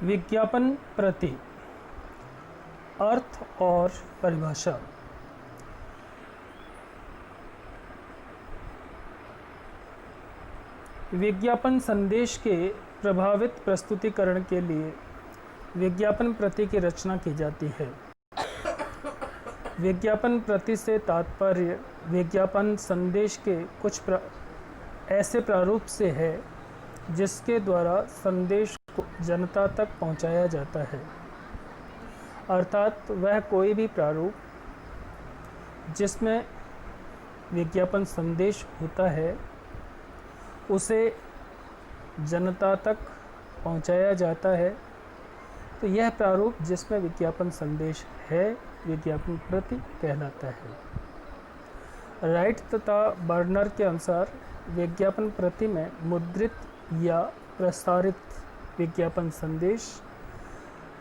विज्ञापन प्रति अर्थ और परिभाषा। विज्ञापन संदेश के प्रभावित प्रस्तुतिकरण के लिए विज्ञापन प्रति की रचना की जाती है। विज्ञापन प्रति से तात्पर्य विज्ञापन संदेश के कुछ ऐसे प्रारूप से है जिसके द्वारा संदेश को जनता तक पहुंचाया जाता है। अर्थात वह कोई भी प्रारूप जिसमें विज्ञापन संदेश होता है उसे जनता तक पहुंचाया जाता है। तो यह प्रारूप जिसमें विज्ञापन संदेश है विज्ञापन प्रति कहलाता है। राइट तथा बर्नर के अनुसार विज्ञापन प्रति में मुद्रित या प्रसारित विज्ञापन संदेश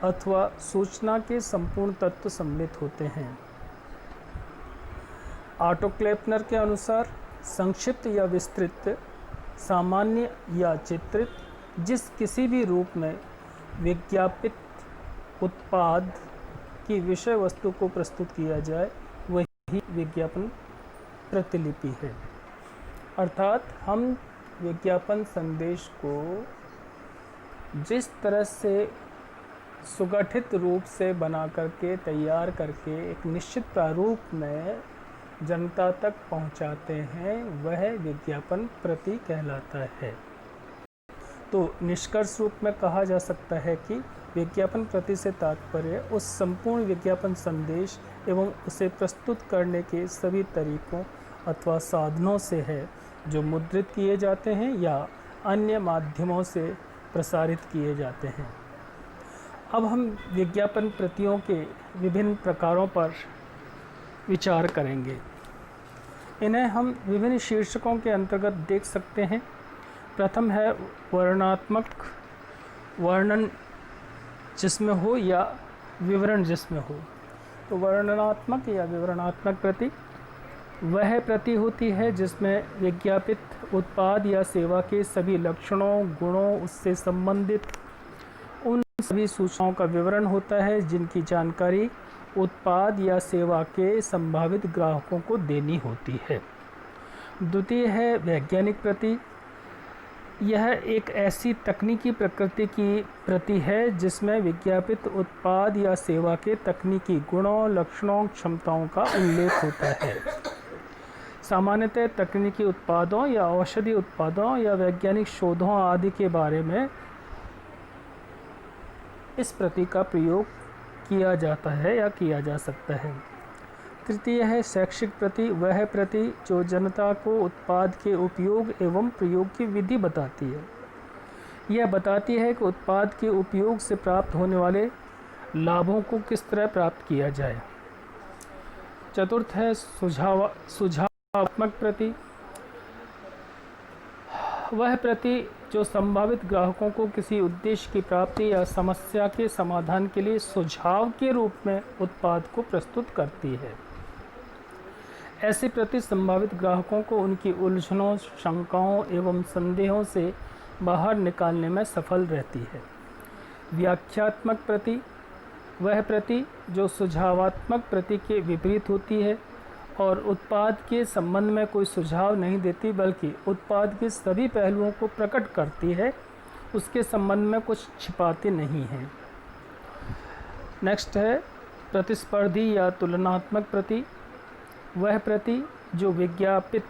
अथवा सूचना के संपूर्ण तत्व सम्मिलित होते हैं। ऑटो क्लेपनर के अनुसार संक्षिप्त या विस्तृत, सामान्य या चित्रित, जिस किसी भी रूप में विज्ञापित उत्पाद की विषय वस्तु को प्रस्तुत किया जाए वही विज्ञापन प्रतिलिपि है। अर्थात हम विज्ञापन संदेश को जिस तरह से सुगठित रूप से बना करके तैयार करके एक निश्चित प्रारूप में जनता तक पहुंचाते हैं वह विज्ञापन प्रति कहलाता है। तो निष्कर्ष रूप में कहा जा सकता है कि विज्ञापन प्रति से तात्पर्य उस संपूर्ण विज्ञापन संदेश एवं उसे प्रस्तुत करने के सभी तरीकों अथवा साधनों से है जो मुद्रित किए जाते हैं या अन्य माध्यमों से प्रसारित किए जाते हैं। अब हम विज्ञापन प्रतियों के विभिन्न प्रकारों पर विचार करेंगे। इन्हें हम विभिन्न शीर्षकों के अंतर्गत देख सकते हैं। प्रथम है वर्णनात्मक, वर्णन जिसमें हो या विवरण जिसमें हो। तो वर्णनात्मक या विवरणात्मक प्रति वह प्रति होती है जिसमें विज्ञापित उत्पाद या सेवा के सभी लक्षणों, गुणों, उससे संबंधित उन सभी सूचनाओं का विवरण होता है जिनकी जानकारी उत्पाद या सेवा के संभावित ग्राहकों को देनी होती है। द्वितीय है वैज्ञानिक प्रति। यह एक ऐसी तकनीकी प्रकृति की प्रति है जिसमें विज्ञापित उत्पाद या सेवा के तकनीकी गुणों, लक्षणों, क्षमताओं का उल्लेख होता है। सामान्यतः तकनीकी उत्पादों या औषधि उत्पादों या वैज्ञानिक शोधों आदि के बारे में इस प्रति का प्रयोग किया जाता है या किया जा सकता है। तृतीय है शैक्षिक प्रति। वह प्रति जो जनता को उत्पाद के उपयोग एवं प्रयोग की विधि बताती है। यह बताती है कि उत्पाद के उपयोग से प्राप्त होने वाले लाभों को किस तरह प्राप्त किया जाए। चतुर्थ है सुझावात्मक प्रति। वह प्रति जो संभावित ग्राहकों को किसी उद्देश्य की प्राप्ति या समस्या के समाधान के लिए सुझाव के रूप में उत्पाद को प्रस्तुत करती है। ऐसी प्रति संभावित ग्राहकों को उनकी उलझनों, शंकाओं एवं संदेहों से बाहर निकालने में सफल रहती है। व्याख्यात्मक प्रति वह प्रति जो सुझावात्मक प्रति के विपरीत होती है और उत्पाद के संबंध में कोई सुझाव नहीं देती बल्कि उत्पाद के सभी पहलुओं को प्रकट करती है, उसके संबंध में कुछ छिपाती नहीं है। नेक्स्ट है प्रतिस्पर्धी या तुलनात्मक प्रति। वह प्रति जो विज्ञापित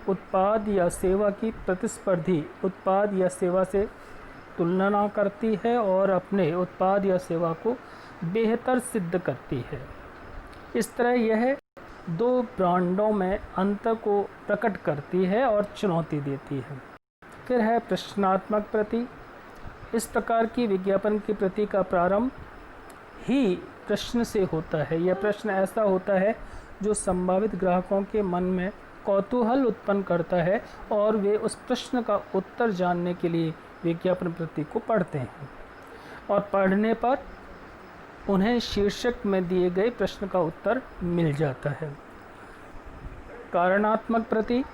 उत्पाद या सेवा की प्रतिस्पर्धी उत्पाद या सेवा से तुलना करती है और अपने उत्पाद या सेवा को बेहतर सिद्ध करती है। इस तरह यह दो ब्रांडों में अंतर को प्रकट करती है और चुनौती देती है। फिर है प्रश्नात्मक प्रति। इस प्रकार की विज्ञापन की प्रति का प्रारंभ ही प्रश्न से होता है। यह प्रश्न ऐसा होता है जो संभावित ग्राहकों के मन में कौतूहल उत्पन्न करता है और वे उस प्रश्न का उत्तर जानने के लिए विज्ञापन प्रति को पढ़ते हैं और पढ़ने पर उन्हें शीर्षक में दिए गए प्रश्न का उत्तर मिल जाता है। कारणात्मक प्रति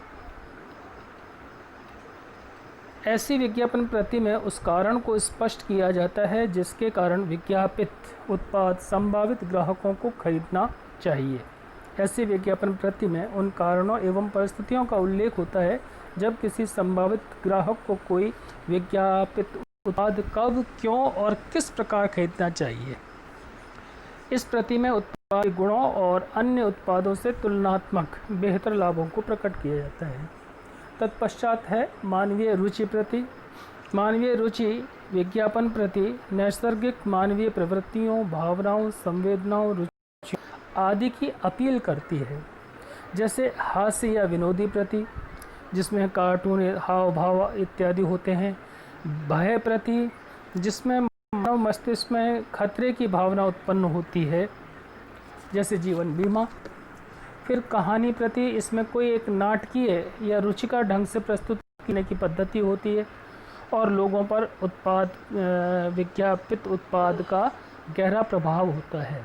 ऐसी विज्ञापन प्रति में उस कारण को स्पष्ट किया जाता है जिसके कारण विज्ञापित उत्पाद संभावित ग्राहकों को खरीदना चाहिए। ऐसी विज्ञापन प्रति में उन कारणों एवं परिस्थितियों का उल्लेख होता है जब किसी संभावित ग्राहक को कोई विज्ञापित उत्पाद कब, क्यों और किस प्रकार खरीदना चाहिए। इस प्रति में उत्पाद के गुणों और अन्य उत्पादों से तुलनात्मक बेहतर लाभों को प्रकट किया जाता है। तत्पश्चात है मानवीय रुचि प्रति। मानवीय रुचि विज्ञापन प्रति नैसर्गिक मानवीय प्रवृत्तियों, भावनाओं, संवेदनाओं, रुचि आदि की अपील करती है। जैसे हास्य या विनोदी प्रति, जिसमें कार्टून, हाव भाव इत्यादि होते हैं। भय प्रति, जिसमें मानव मस्तिष्क में खतरे की भावना उत्पन्न होती है, जैसे जीवन बीमा। फिर कहानी प्रति, इसमें कोई एक नाटकीय या रुचिकर ढंग से प्रस्तुत करने की पद्धति होती है और लोगों पर विज्ञापित उत्पाद का गहरा प्रभाव होता है।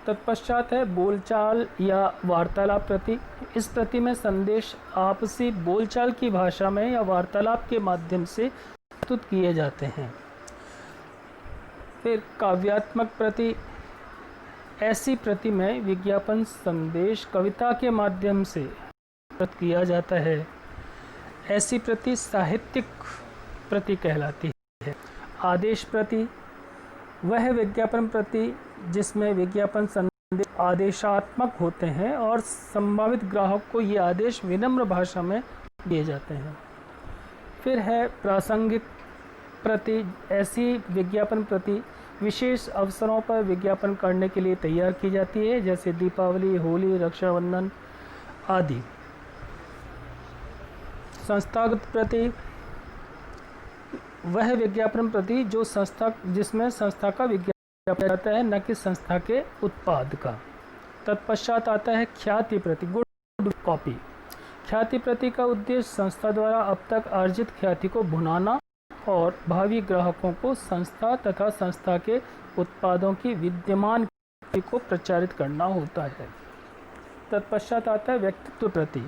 तत्पश्चात है बोलचाल या वार्तालाप प्रति। इस प्रति में संदेश आपसी बोलचाल की भाषा में या वार्तालाप के माध्यम से प्रस्तुत किए जाते हैं। फिर काव्यात्मक प्रति। ऐसी प्रति में विज्ञापन संदेश कविता के माध्यम से प्रस्तुत किया जाता है। ऐसी प्रति साहित्यिक प्रति कहलाती है। आदेश प्रति, वह विज्ञापन प्रति जिसमें विज्ञापन संदेश आदेशात्मक होते हैं और संभावित ग्राहक को ये आदेश विनम्र भाषा में दिए जाते हैं। फिर है प्रासंगिक प्रति। ऐसी विज्ञापन प्रति विशेष अवसरों पर विज्ञापन करने के लिए तैयार की जाती है, जैसे दीपावली, होली, रक्षाबंधन आदि। संस्थागत प्रति, वह विज्ञापन प्रति जो जिसमें संस्था का विज्ञापन जाता है, न कि संस्था के उत्पाद का। तत्पश्चात आता है ख्याति प्रति, गुड कॉपी। ख्याति प्रति का उद्देश्य संस्था द्वारा अब तक अर्जित ख्याति को भुनाना और भावी ग्राहकों को संस्था तथा संस्था के उत्पादों की विद्यमान ख्याति को प्रचारित करना होता है। तत्पश्चात आता है व्यक्तित्व प्रति।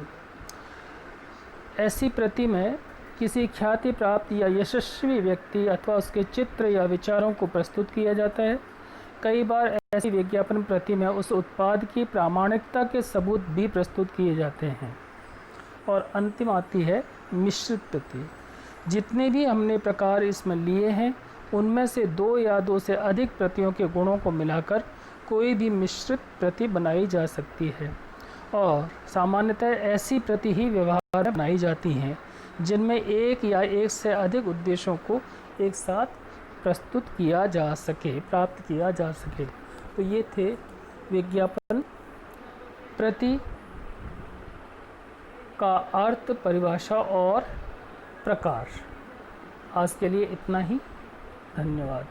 ऐसी प्रति में किसी ख्याति प्राप्त या यशस्वी व्यक्ति अथवा उसके चित्र या विचारों को प्रस्तुत किया जाता है। कई बार ऐसी विज्ञापन प्रति में उस उत्पाद की प्रामाणिकता के सबूत भी प्रस्तुत किए जाते हैं। और अंतिम आती है मिश्रित प्रति। जितने भी हमने प्रकार इसमें लिए हैं, उनमें से दो या दो से अधिक प्रतियों के गुणों को मिलाकर कोई भी मिश्रित प्रति बनाई जा सकती है और सामान्यतः ऐसी प्रति ही व्यवहार में बनाई जाती हैं जिनमें एक या एक से अधिक उद्देश्यों को एक साथ प्रस्तुत किया जा सके, प्राप्त किया जा सके। तो ये थे विज्ञापन प्रति का अर्थ, परिभाषा और प्रकार। आज के लिए इतना ही। धन्यवाद।